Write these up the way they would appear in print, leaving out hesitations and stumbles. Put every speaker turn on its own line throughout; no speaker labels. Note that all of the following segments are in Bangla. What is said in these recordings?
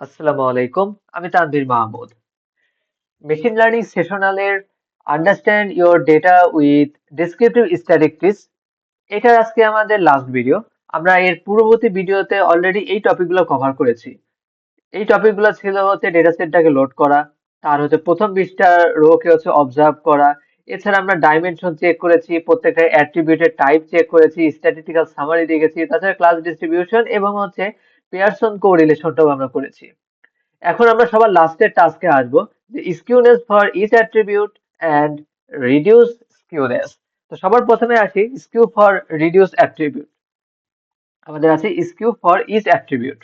আসসালামু আলাইকুম। আমি তানভীর মাহমুদ। মেশিন লার্নিং সেশনালের understand your data with descriptive statistics এটার আজকে আমাদের লাস্ট ভিডিও। আমরা এর পূর্ববর্তী ভিডিওতে অলরেডি এই টপিকগুলো কভার করেছি। এই টপিকগুলো ছিল হচ্ছে ডেটা সেটটাকে লোড করা, তার হচ্ছে প্রথম 20টা রোকে হচ্ছে অবজার্ভ করা। এছাড়া আমরা ডাইমেনশন চেক করেছি, প্রত্যেকটা অ্যাট্রিবিউটের টাইপ চেক করেছি, স্ট্যাটিস্টিক্যাল সামারি দেখেছি, তাছাড়া ক্লাস ডিস্ট্রিবিউশন এবং হচ্ছে পেয়ারসন কোরিলেশনটাও আমরা করেছি। এখন আমরা সবার লাস্টের টাস্কে আসবো, যে skewness for each attribute and reduce skewness. তো সবার প্রথমে আসি স্কিউ ফর রিডিউস অ্যাট্রিবিউট। আমাদের আছে স্কিউ ফর ইচ অ্যাট্রিবিউট।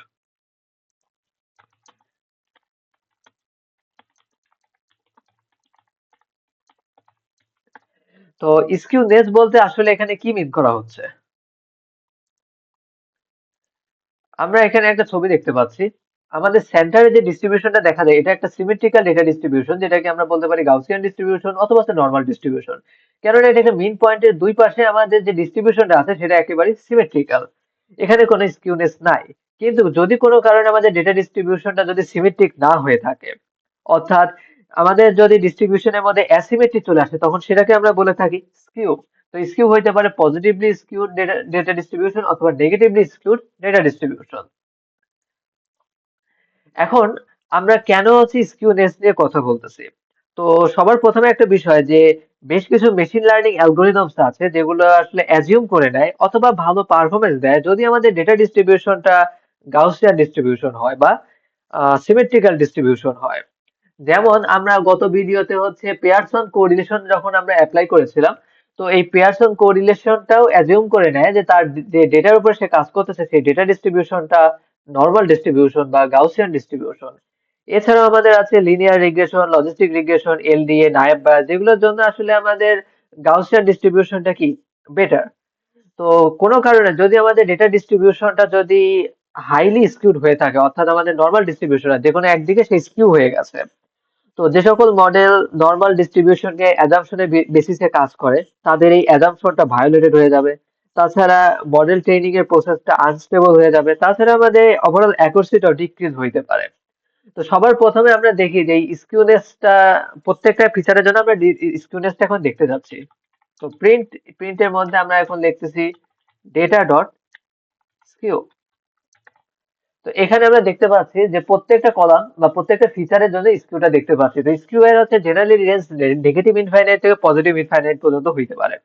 তো স্কিউনেস বলতে আসলে এখানে কি মিন করা হচ্ছে? আমরা এখানে একটা ছবি দেখতে পাচ্ছি। আমাদের সেন্টারে যে ডিস্ট্রিবিউশনটা দেখা যায় এটা একটা সিমেট্রিক্যাল ডেটা ডিস্ট্রিবিউশন, যেটাকে আমরা বলতে পারি গাউসিয়ান ডিস্ট্রিবিউশন অথবা নর্মাল ডিস্ট্রিবিউশন। কেননা এটাকে মিন পয়েন্টের দুই পাশে আমাদের যে ডিস্ট্রিবিউশনটা আছে সেটা একেবারে সিমেট্রিক্যাল। এখানে কোনো স্কিউনেস নাই। কিন্তু যদি কোনো কারণে আমাদের ডেটা ডিস্ট্রিবিউশনটা যদি সিমেট্রিক না হয়ে থাকে, অর্থাৎ আমাদের যদি ডিস্ট্রিবিউশনের মধ্যে অ্যাসিমেট্রি চলে আসে, তখন সেটাকে আমরা বলে থাকি স্কিউ। তো স্কিউ হইতে পারে পজিটিভলি স্কিউড ডেটা ডিস্ট্রিবিউশন অথবা নেগেটিভলি স্কিউড ডেটা ডিস্ট্রিবিউশন। এখন আমরা কেন হচ্ছে স্কিউনেস নিয়ে কথা বলতেছি? তো সবার প্রথমে একটা বিষয়, যে বেশ কিছু মেশিন লার্নিং অ্যালগোরিদমস আছে যেগুলো আসলে অ্যাজিউম করে নেয় অথবা ভালো পারফরমেন্স দেয় যদি আমাদের ডেটা ডিস্ট্রিবিউশনটা গাউসিয়ান ডিস্ট্রিবিউশন হয় বা সিমেট্রিক্যাল ডিস্ট্রিবিউশন হয়। যেমন আমরা গত ভিডিওতে হচ্ছে পেয়ারসন কোরিলেশন যখন আমরা অ্যাপ্লাই করেছিলাম, তো এই পেয়ারসন কোরিলেশনটাও অ্যাজিউম করে নেয় যে তার যে ডেটার উপর সে কাজ করতেছে সেই ডেটা ডিস্ট্রিবিউশনটা নরমাল ডিস্ট্রিবিউশন বা গাউসিয়ান ডিস্ট্রিবিউশন। এছাড়াও আমাদের আছে linear regression, logistic regression, LDA, নায়েব বায়াস, যেগুলোর জন্য আসলে আমাদের গাউসিয়ান ডিস্ট্রিবিউশনটা কি বেটার। তো কোনো কারণে যদি আমাদের ডেটা ডিস্ট্রিবিউশনটা যদি হাইলি স্কিউড হয়ে থাকে, অর্থাৎ আমাদের নরমাল ডিস্ট্রিবিউশন যে কোনো একদিকে সেই স্কিউ হয়ে গেছে, তো যে সকল মডেল নরমাল ডিস্ট্রিবিউশনকে অ্যাজাম্পশনের বেসিসে কাজ করে তাদের এই অ্যাজাম্পশনটা ভায়োলেটেড হয়ে যাবে। তাছাড়া মডেল ট্রেনিং এর প্রসেসটা আনস্টেবল হয়ে যাবে। তাছাড়া আমাদের ওভারঅল অ্যাকুরেসিটাও ডিক্রিজ হইতে পারে। তো সবার প্রথমে আমরা দেখি যে এই স্কিউনেসটা প্রত্যেকটা ফিচারের জন্য আমরা স্কিউনেসটা এখন দেখতে যাচ্ছি। তো প্রিন্টের মধ্যে আমরা এখন লিখতেছি ডেটা ডট স্কিউ। তো এখানে আমরা দেখতে পাচ্ছি যে প্রত্যেকটা কলাম বা প্রত্যেকটা ফিচারের জন্য স্কিউটা দেখতে পাচ্ছি। তো স্কিউ এর হচ্ছে জেনারেলি রেঞ্জ নেগেটিভ ইনফাইনাইট থেকে পজিটিভ ইনফাইনাইট পর্যন্ত হইতে পারে।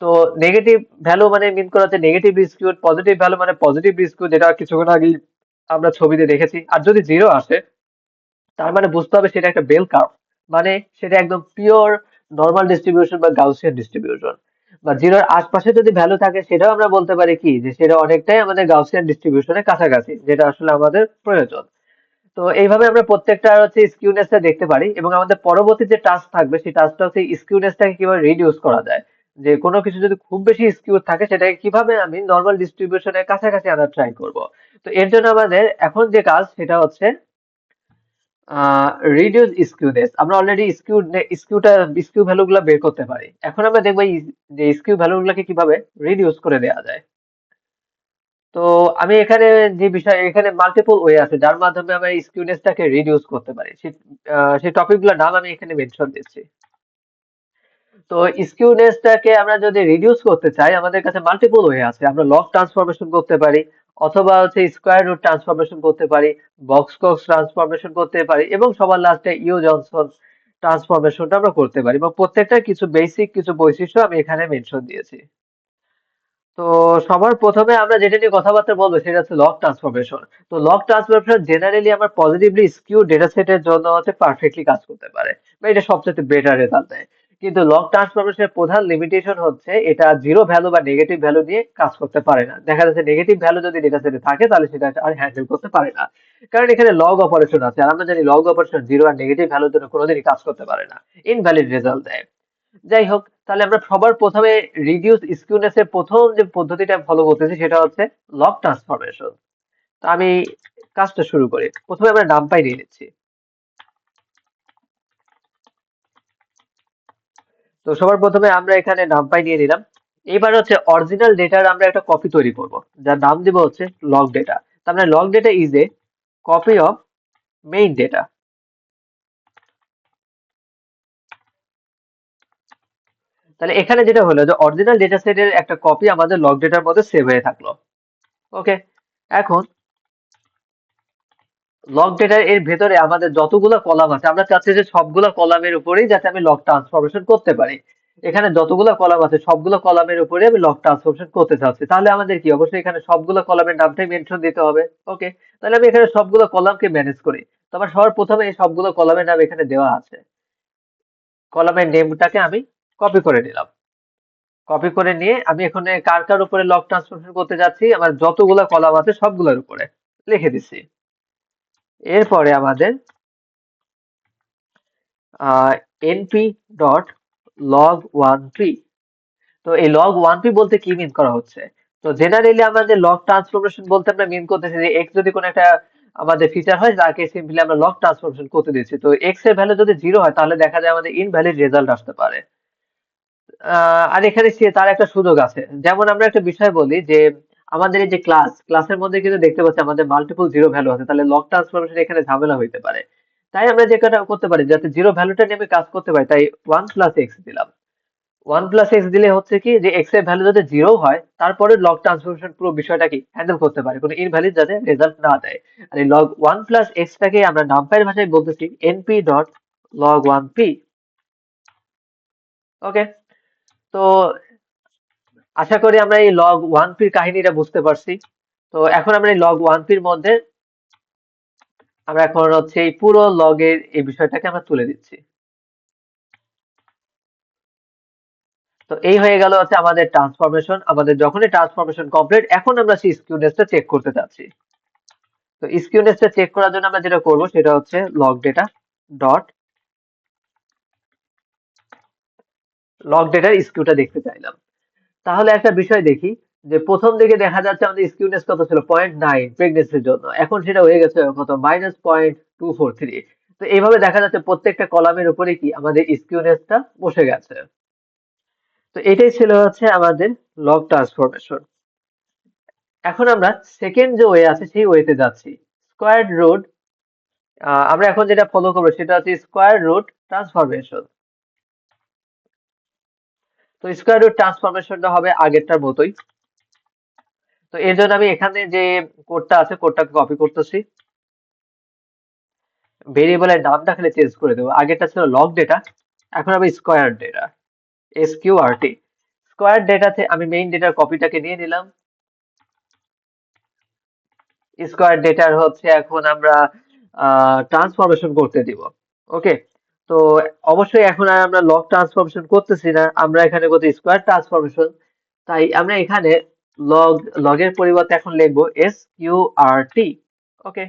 তো নেগেটিভ ভ্যালু মানে মিন করা হচ্ছে নেগেটিভ স্কিউড, পজিটিভ ভ্যালু মানে পজিটিভ স্কিউ, যেটা কিছুক্ষণ আগেই আমরা ছবিতে দেখেছি। আর যদি জিরো আসে, তার মানে বুঝতে হবে সেটা একটা বেল কার্ভ, মানে সেটা একদম পিওর নরমাল ডিস্ট্রিবিউশন বা গাউসিয়ান ডিস্ট্রিবিউশন। বা জিরোর আশপাশে যদি ভ্যালু থাকে সেটাও আমরা বলতে পারি কি, যে সেটা অনেকটাই আমাদের গাউসিয়ান ডিস্ট্রিবিউশনের কাছাকাছি, যেটা আসলে আমাদের প্রয়োজন। তো এইভাবে আমরা প্রত্যেকটা হচ্ছে স্কিউনেসটা দেখতে পারি, এবং আমাদের পরবর্তী যে টাস্ক থাকবে সেই টাস্কটা হচ্ছে স্কিউনেসটাকে কিভাবে রিডিউস করা যায়। যে কোনো কিছু যদি খুব বেশি স্কিউ থাকে সেটাকে কিভাবে আমি নরমাল ডিস্ট্রিবিউশনের কাছাকাছি আনার ট্রাই করব। তো এর জন্য আমাদের এখন যে কাজ সেটা হচ্ছে রিডিউস স্কিউনেস। আমরা অলরেডি স্কিউ ভ্যালুগুলো বের করতে পারি। এখন আমরা দেখবো যে স্কিউ ভ্যালুগুলোকে কিভাবে রিডিউস করে দেওয়া যায়। তো আমি এখানে যে বিষয়, এখানে মাল্টিপল ওয়ে আছে যার মাধ্যমে আমরা স্কিউনেসটাকে রিডিউস করতে পারি। সেই টপিকগুলোর নাম আমি এখানে মেনশন দিচ্ছি। তো স্কিউনেসটাকে আমরা যদি রিডিউস করতে চাই, আমাদের কাছে মাল্টিপল ওয়ে আছে। আমরা লগ ট্রান্সফরমেশন করতে পারি, অথবা হচ্ছে স্কোয়ার রুট ট্রান্সফরমেশন করতে পারি, বক্স কক্স ট্রান্সফরমেশন করতে পারি, এবং সবার লাস্টে ইউ জনসন ট্রান্সফরমেশনটা আমরা করতে পারি। এবং প্রত্যেকটা কিছু বেসিক কিছু বৈশিষ্ট্য আমি এখানে মেনশন দিয়েছি। তো সবার প্রথমে আমরা যেটা নিয়ে কথাবার্তা বলবো সেটা হচ্ছে লগ ট্রান্সফরমেশন। তো লগ ট্রান্সফরমেশন জেনারেলি আমার পজিটিভলি স্কিউ ডেটা সেটের জন্য হচ্ছে পারফেক্টলি কাজ করতে পারে, বা এটা সবচেয়ে বেটার রেজাল্ট দেয়। কিন্তু লগ ট্রান্সফরমেশনের প্রধান লিমিটেশন হচ্ছে এটা জিরো ভ্যালু বা নেগেটিভ ভ্যালু নিয়ে কাজ করতে পারে না। দেখা যাচ্ছে নেগেটিভ ভ্যালু যদি ডেটা সেটে থাকে তাহলে সেটা আর হ্যান্ডেল করতে পারে না, কারণ এখানে লগ অপারেশন আছে, আর আমরা জানি লগ অপারেশন জিরো আর নেগেটিভ ভ্যালুর জন্য কোনোদিনই কাজ করতে পারে না, ইনভ্যালিড রেজাল্ট দেয়। যাই হোক, তাহলে আমরা সবার প্রথমে রিডিউস স্কিউনেস এর প্রথম যে পদ্ধতিটা ফলো করতেছি সেটা হচ্ছে লগ ট্রান্সফরমেশন। তো আমি কাজটা শুরু করি। প্রথমে আমরা নামপাই নিয়ে নিচ্ছি। তো সবার প্রথমে আমরা এখানে নামপাই নিয়ে নিলাম। এবার হচ্ছে অরিজিনাল ডেটার আমরা একটা কপি তৈরি করব, যার নাম দিব হচ্ছে লগ ডেটা। তার মানে log data is a copy of main data. তাহলে এখানে যেটা হলো যে অরিজিনাল ডেটা সেটের একটা কপি আমাদের লগ ডেটার মধ্যে সেভ হয়ে থাকলো। ওকে, এখন লগ ডেটার এর ভেতরে আমাদের যতগুলো কলাম আছে আমরা চাচ্ছি যে সবগুলো কলামের উপরেই যাতে আমি লগ ট্রান্সফরমেশন করতে পারি। এখানে যতগুলো কলাম আছে সবগুলো কলামের উপরে আমি লগ ট্রান্সফরমেশন করতে চাচ্ছি, তাহলে আমাদের কি অবশ্যই এখানে সবগুলো কলামের নামটাই মেনশন দিতে হবে। ওকে, তাহলে আমি এখানে সবগুলো কলামকে ম্যানেজ করি। তো আমার সবার প্রথমে এই সবগুলো কলামের নাম এখানে দেওয়া আছে, কলামের নেমটাকে আমি কপি করে নিলাম। কপি করে নিয়ে আমি এখানে কার কার উপরে লগ ট্রান্সফরমেশন করতে যাচ্ছি, আমার যতগুলো কলাম আছে সবগুলোর উপরে লিখে দিচ্ছি। এরপরে আমাদের np ডট log 1p। তো এই log 1p বলতে কি মিন করা হচ্ছে? তো জেনারেলি আমাদের লগ ট্রান্সফরমেশন বলতে আমরা মিন করতেছি যে x যদি কোনো একটা আমাদের ফিচার হয় তাকে সিম্পলি আমরা লগ ট্রান্সফরমেশন করতে দিচ্ছি। তো x এর ভ্যালু যদি 0 হয় তাহলে দেখা যায় আমাদের ইনভ্যালিড রেজাল্ট আসতে পারে। আর এখানে তার একটা সুযোগ আছে। যেমন আমরা একটা বিষয় বলি যে আমাদের এই যে ক্লাসের মধ্যে কিন্তু দেখতে পাচ্ছি আমাদের মাল্টিপল জিরো ভ্যালু আছে, তাহলে লগ ট্রান্সফরমেশন এখানে ঝামেলা হইতে পারে। তাই আমরা যে কাজটা করতে পারি যাতে জিরো ভ্যালুটা নিয়ে আমি কাজ করতে পারি, তাই 1 প্লাস এক্স দিলাম। 1 প্লাস এক্স দিলে হচ্ছে কি যে এক্স এর ভ্যালু যাতে জিরো হয় তারপরে লগ ট্রান্সফরমেশন পুরো বিষয়টা কি হ্যান্ডেল করতে পারে, কোনো ইনভ্যালিড যাতে রেজাল্ট না দেয়। আর এই লগ 1 প্লাস এক্সটাকে আমরা নামপ্যাড ভাষায় বলতেছি np ডট log 1p। ওকে, তো আশা করি আমরা এই log 1p র কাহিনীটা বুঝতে পারছি। তো এখন আমরা এই log 1p র মধ্যে আমরা এখন হচ্ছে এই পুরো লগের এই বিষয়টাকে আমরা তুলে দিচ্ছি। তো এই হয়ে গেল হচ্ছে আমাদের ট্রান্সফরমেশন। আমাদের যখনই ট্রান্সফরমেশন কমপ্লিট, এখন আমরা সেই স্কিউনেসটা চেক করতে চাচ্ছি। তো স্কিউনেসটা চেক করার জন্য আমরা যেটা করব সেটা হচ্ছে লগ ডেটা ডট লগ ডেটার স্কিউটা দেখতে চাইলাম। তাহলে একটা বিষয় দেখি যে প্রথম দিকে দেখা যাচ্ছে আমাদের স্কিউনেস কত ছিল 0.9 প্রেগনেন্সির জন্য, এখন সেটা হয়ে গেছে কত -0.243। তো এইভাবে দেখা যাচ্ছে প্রত্যেকটা কলামের উপরে কি আমাদের স্কিউনেসটা বসে গেছে। তো এটাই ছিল হচ্ছে আমাদের লগ ট্রান্সফরমেশন। এখন আমরা সেকেন্ড যে ওয়ে আছে সেই ওয়েতে যাচ্ছি, স্কোয়ার রুট। আমরা এখন যেটা ফলো করবো সেটা হচ্ছে স্কোয়ার রুট ট্রান্সফরমেশন। তো স্কোয়ার রুট ট্রান্সফরমেশনটা হবে আগেরটার মতোই। তো এর জন্য আমি এখানে যে কোডটা আছে কোডটাকে কপি করতেছি, ভেরিয়েবলের নামটা খালি চেঞ্জ করে দেবো। আগেরটা ছিল লগ ডেটা, এখন আমি স্কোয়ার ডেটা, SQRT। স্কোয়ার ডেটাতে আমি মেইন ডেটার কপিটাকে নিয়ে নিলাম। স্কোয়ার ডেটার হচ্ছে এখন আমরা ট্রান্সফরমেশন করতে দিব। ওকে, তো অবশ্যই এখন আর আমরা লগ ট্রান্সফরমেশন করতেছি না, আমরা এখানে করতে স্কোয়ার ট্রান্সফরমেশন। তাই আমরা এখানে লগ লগের পরিবর্তে এখন লিখবো SQRT। ওকে,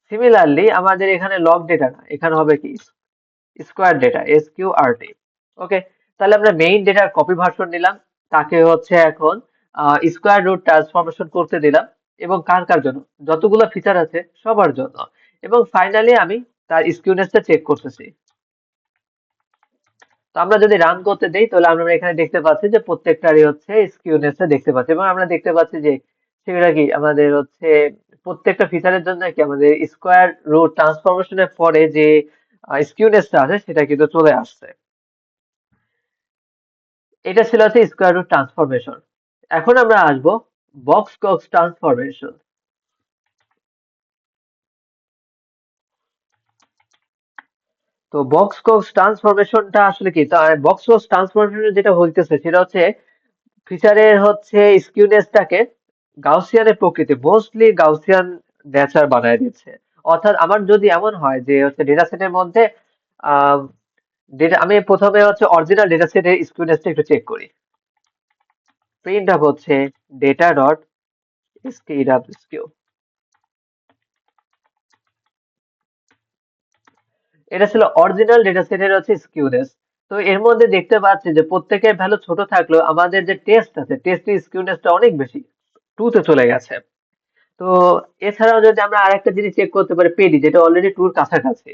সিমিলারলি আমাদের এখানে লগ ডেটা না, এখানে হবে কি স্কোয়ার ডেটা, SQRT। ওকে, তাহলে আমরা মেইন ডেটার কপি ভার্সন নিলাম, তাকে হচ্ছে এখন স্কোয়ার রুট ট্রান্সফরমেশন করতে দিলাম, এবং কার কার জন্য যতগুলো ফিচার আছে সবার জন্য। এবং ফাইনালি আমি তার স্কিউনেসটা চেক করতেছি। তো আমরা যদি রান করতে দেই তাহলে আমরা এখানে দেখতে পাচ্ছি যে প্রত্যেকটারই হচ্ছে স্কিউনেসটা দেখতে পাচ্ছি, এবং আমরা দেখতে পাচ্ছি যে সেটা কি আমাদের হচ্ছে প্রত্যেকটা ফিচারের জন্য কি আমাদের স্কোয়ার রুট ট্রান্সফরমেশনের পরে যে স্কিউনেসটা আছে সেটা কিন্তু চলে আসছে। এটা ছিল হচ্ছে স্কোয়ার রুট ট্রান্সফরমেশন। এখন আমরা আসবো বক্স কক্স ট্রান্সফরমেশন। তো বক্স কক্স ট্রান্সফরমেশনটা আসলে কি, তা বক্স কক্স ট্রান্সফরমেশন যেটা হইতেছে সেটা হচ্ছে ফিচারের হচ্ছে স্কিউনেসটাকে গাউসিয়ানের প্রকৃতি, মোস্টলি গাউসিয়ান নেচার বানায় দিচ্ছে। অর্থাৎ আমার যদি এমন হয় যে হচ্ছে ডেটা সেটের মধ্যে আহ ডেটা, আমি প্রথমে হচ্ছে অরিজিনাল ডেটা সেটের স্কিউনেসটা একটু চেক করি। প্রিন্ট আপ হচ্ছে ডেটা ডট স্কিউ। এটা ছিল অরিজিনাল ডেটা সেটের হচ্ছে স্কিউনেস। তো এর মধ্যে দেখতে পাচ্ছি যে প্রত্যেকের ভ্যালু ছোট থাকলেও আমাদের যে টেস্ট আছে টেস্টের স্কিউনেসটা অনেক বেশি, 2 তে চলে গেছে। তো এছাড়াও যদি আমরা আরেকটা জিনিস চেক করতে পারি পেডি, যেটা অলরেডি 2 এর কাছাকাছি।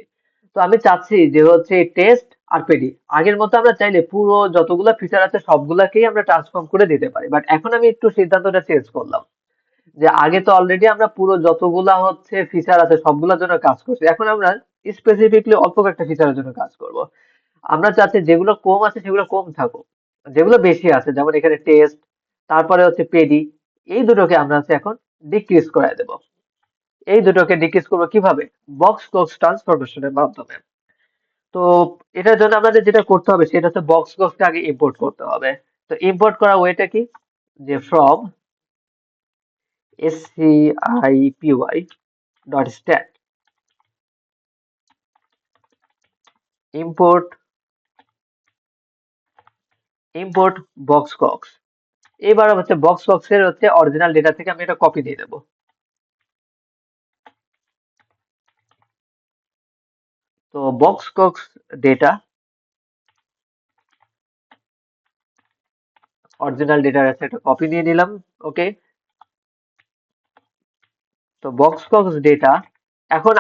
তো আমি চাচ্ছি যে হচ্ছে টেস্ট আর পেডি আগের মতো আমরা চাইলে পুরো যতগুলা ফিচার আছে সবগুলাকেই আমরা ট্রান্সফর্ম করে দিতে পারি, বাট এখন আমি একটু সিদ্ধান্তটা চেঞ্জ করলাম যে আগে তো অলরেডি আমরা পুরো যতগুলা হচ্ছে ফিচার আছে সবগুলোর জন্য কাজ করছি, এখন আমরা স্পেসিফিকলি অল্প একটা ফিচারের জন্য কাজ করব। আমরা চাচ্ছি যেগুলো কম আছে সেগুলো কম থাকুক, যেগুলো বেশি আছে যেমন এখানে টেস্ট, তারপরে হচ্ছে পেডি, এই দুটোকে আমরা হচ্ছে এখন ডিক্রিজ করায় দেব। এই দুটোকে ডিক্রিজ করবো কিভাবে? বক্স ক্লোজ ট্রান্সফরমেশনের মাধ্যমে। তো এটার জন্য আমাদের যেটা করতে হবে সেটা হচ্ছে বক্স ক্লোজটা আগে ইম্পোর্ট করতে হবে। তো ইম্পোর্ট করার ওয়েটা কি? যে from scipy dot stat import import Box Cox. এবার হচ্ছে বক্স কক্সের হচ্ছে অরিজিনাল ডেটা থেকে আমি এটা কপি দিয়ে দেবো। তো বক্স কক্স ডেটা, অরিজিনাল ডেটার আছে একটা কপি নিয়ে নিলাম। ওকে, তো বক্স কক্স ডেটা এখন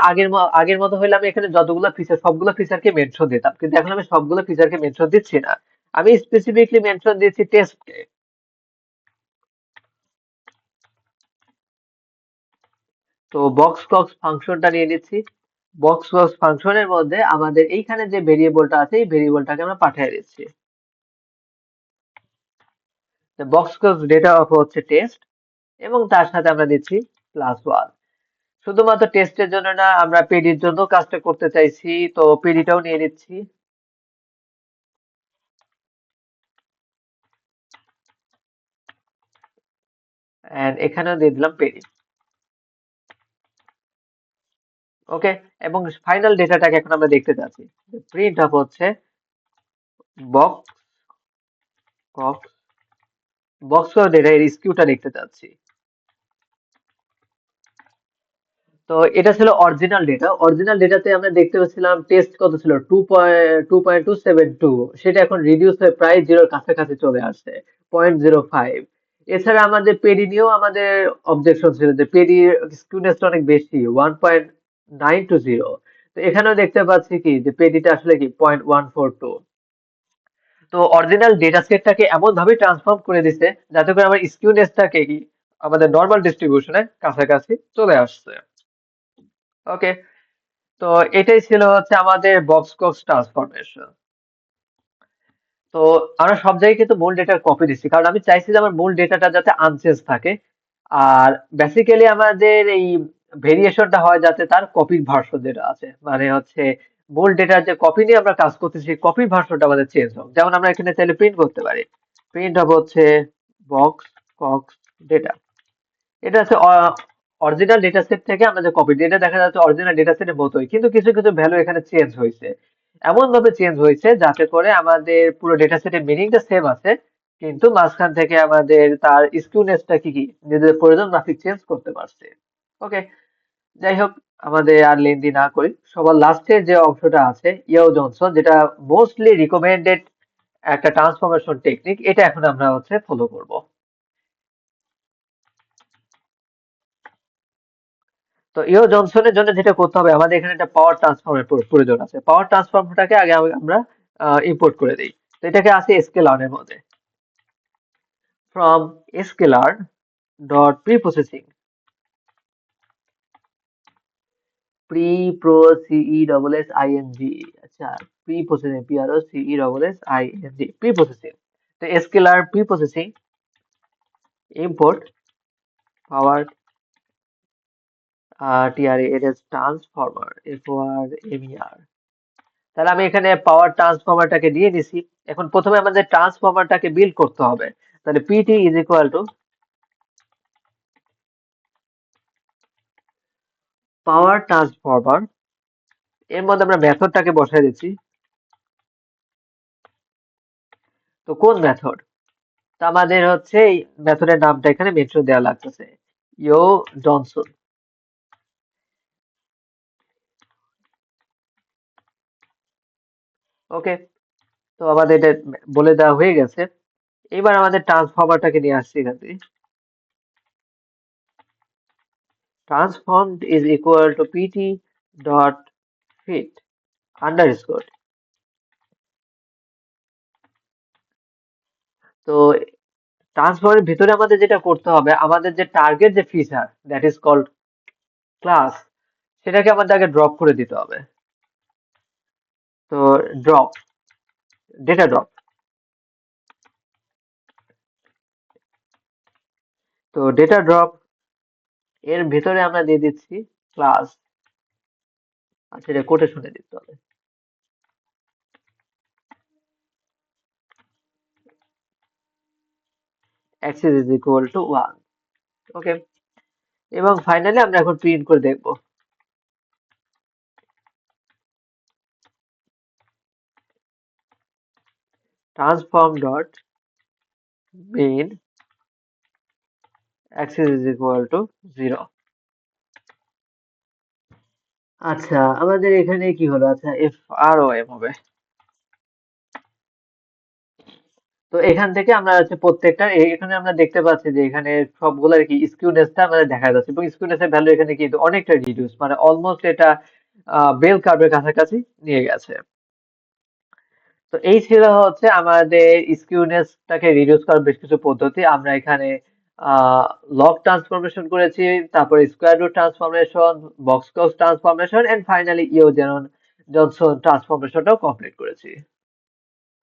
আগের মতো হইলে আমি এখানে যতগুলো ফিচার সবগুলো ফিচারকে মেনশন দিতাম, কিন্তু এখন আমি সবগুলো ফিচারকে মেনশন দিচ্ছি না, আমি স্পেসিফিকলি মেনশন দিচ্ছি টেস্টকে। তো বক্স কক্স ফাংশনটা নিয়ে নিচ্ছি। বক্স কক্স ফাংশনের মধ্যে আমাদের এইখানে যে ভেরিয়েবলটা আছে এই ভেরিয়েবলটাকে আমরা পাঠিয়ে দিচ্ছি। বক্স কক্স ডেটা অফ হচ্ছে টেস্ট, এবং তার সাথে আমরা দিচ্ছি +1। শুধুমাত্র টেস্টের জন্য না, আমরা পেডির জন্য কাজটা করতে চাইছি, তো পেডিটাও নিয়ে নিচ্ছি। এন্ড এখানেও দিয়ে দিলাম পেডি। ওকে, এবং ফাইনাল ডেটাটাকে এখন আমরা দেখতে চাচ্ছি। প্রিন্ট অফ হচ্ছে বক্স কক্স বক্স ডেটা এর স্কিউটা দেখতে চাচ্ছি। তো এটা ছিল অরিজিনাল ডেটা। অরিজিনাল ডেটাতে আমরা দেখতে পাচ্ছিলাম টেস্ট কত ছিল, 2.272, সেটা এখন রিডিউস হয়ে প্রায় জিরোর কাছাকাছি চলে আসছে, 0.05। এছাড়া আমাদের পেডি নিয়েও আমাদের অবজেকশন ছিল যে পেডির স্কিউনেসটা অনেক বেশি, 1.920। তো এখানেও দেখতে পাচ্ছি কি যে পেডিটা আসলে কি 0.142। তো অরিজিনাল ডেটা সেটটাকে এমন ভাবে ট্রান্সফর্ম করে দিছে যাতে করে আমার স্কিউনেসটাকে কি আমাদের নর্মাল ডিস্ট্রিবিউশনের কাছাকাছি চলে আসছে। ওকে, তো এটাই ছিল হচ্ছে আমাদের বক্স কক্স ট্রান্সফরমেশন। তো আমরা সব জায়গায় কিন্তু মূল ডেটার কপি দিচ্ছি, কারণ আমি চাইছি যে আমার মূল ডেটাটা যাতে আনচেঞ্জ থাকে। আর বেসিক্যালি আমাদের এই ভেরিয়েশনটা হয় যাতে তার কপির ভার্সন যেটা আছে, মানে হচ্ছে মূল ডেটার যে কপি নিয়ে আমরা কাজ করতেছি সেই কপির ভার্সনটা আমাদের চেঞ্জ হোক। যেমন আমরা এখানে চাইলে প্রিন্ট করতে পারি, প্রিন্ট হবে হচ্ছে বক্স কক্স ডেটা। এটা হচ্ছে অরিজিনাল ডেটা সেট থেকে আমরা যে কপি, ডেটা দেখা যাচ্ছে অরিজিনাল ডেটা সেটের মতোই, কিন্তু কিছু কিছু ভ্যালু এখানে চেঞ্জ হয়েছে। এমন ভাবে চেঞ্জ হয়েছে যাতে করে আমাদের পুরো ডেটা সেটের মিনিংটা সেম আছে, কিন্তু মাঝখান থেকে আমাদের তার স্কিউনেসটা কি কি নিজেদের প্রয়োজন মাফিক চেঞ্জ করতে পারছে। ওকে, যাই হোক, আমাদের আর লেন্দি না করি, সবার লাস্টের যে অংশটা আছে ইয়ো জনসন, যেটা মোস্টলি রিকমেন্ডেড একটা ট্রান্সফরমেশন টেকনিক, এটা এখন আমরা হচ্ছে ফলো করব। তো ইও জনসনের জন্য যেটা করতে হবে, আমাদের এখানে একটা পাওয়ার ট্রান্সফর্মের প্রয়োজন আছে। পাওয়ার ট্রান্সফর্মটাকে আগে আমরা ইম্পোর্ট করে দিই। তো এটাকে আছে স্কেলার এর মধ্যে। From sklearn dot preprocessing, pre pro C E double S I N G, আচ্ছা, preprocessing P R O C E double S I N G, preprocessing. তো sklearn preprocessing import power TRA, এটা transformer F O R M E R. তাহলে আমি এখানে পাওয়ার ট্রান্সফর্মারটাকে দিয়ে দিছি। এখন প্রথমে আমাদের ট্রান্সফর্মারটাকে বিল্ড করতে হবে। তাহলে PT is equal to power transformer, এর মধ্যে আমরা মেথডটাকে বসাই দিচ্ছি। তো কোন মেথড? তো আমাদের হচ্ছে এই মেথডের নামটা এখানে মেনশন দেওয়া লাগতেছে, ইও জনসন। ওকে, তো আমাদের এটা বলে দেওয়া হয়ে গেছে। এবার আমাদের ট্রান্সফর্মারটাকে নিয়ে আসছি এখান থেকে। Transformed is equal to PT dot fit underscore. তো ট্রান্সফর্মের ভিতরে আমাদের যেটা করতে হবে, আমাদের যে টার্গেট যে feature that is called class, সেটাকে আমাদের আগে ড্রপ করে দিতে হবে। তো ড্রপ, ডেটা ড্রপ। তো ডেটা ড্রপ এর ভিতরে আমরা দিয়ে দিচ্ছি ক্লাস। আচ্ছা, এটা কোটেশনে দিতে হবে। Access is equal two 1। ওকে, এবং ফাইনালি আমরা এখন প্রিন্ট করে দেখব। Transform dot main access is equal two 0। আচ্ছা, আমাদের এখানে কি হলো? আচ্ছা, এফ আর ও এম হবে। তো এখান থেকে আমরা হচ্ছে প্রত্যেকটা এখানে আমরা দেখতে পাচ্ছি যে এখানে সবগুলোর কি স্কিউনেসটা আমাদের দেখা যাচ্ছে, এবং স্কিউনেসের ভ্যালু এখানে কিন্তু অনেকটা রিডিউস, মানে অলমোস্ট এটা বেল কার্ভের কাছাকাছি নিয়ে গেছে। তো এই ছিল হচ্ছে আমাদের স্কিউনেসটাকে রিডিউস করার বেশ কিছু পদ্ধতি। আমরা এখানে লগ ট্রান্সফরমেশন করেছি, তারপরে square root transformation, box Cox transformation, and finally Johnson ট্রান্সফরমেশনটাও কমপ্লিট করেছি।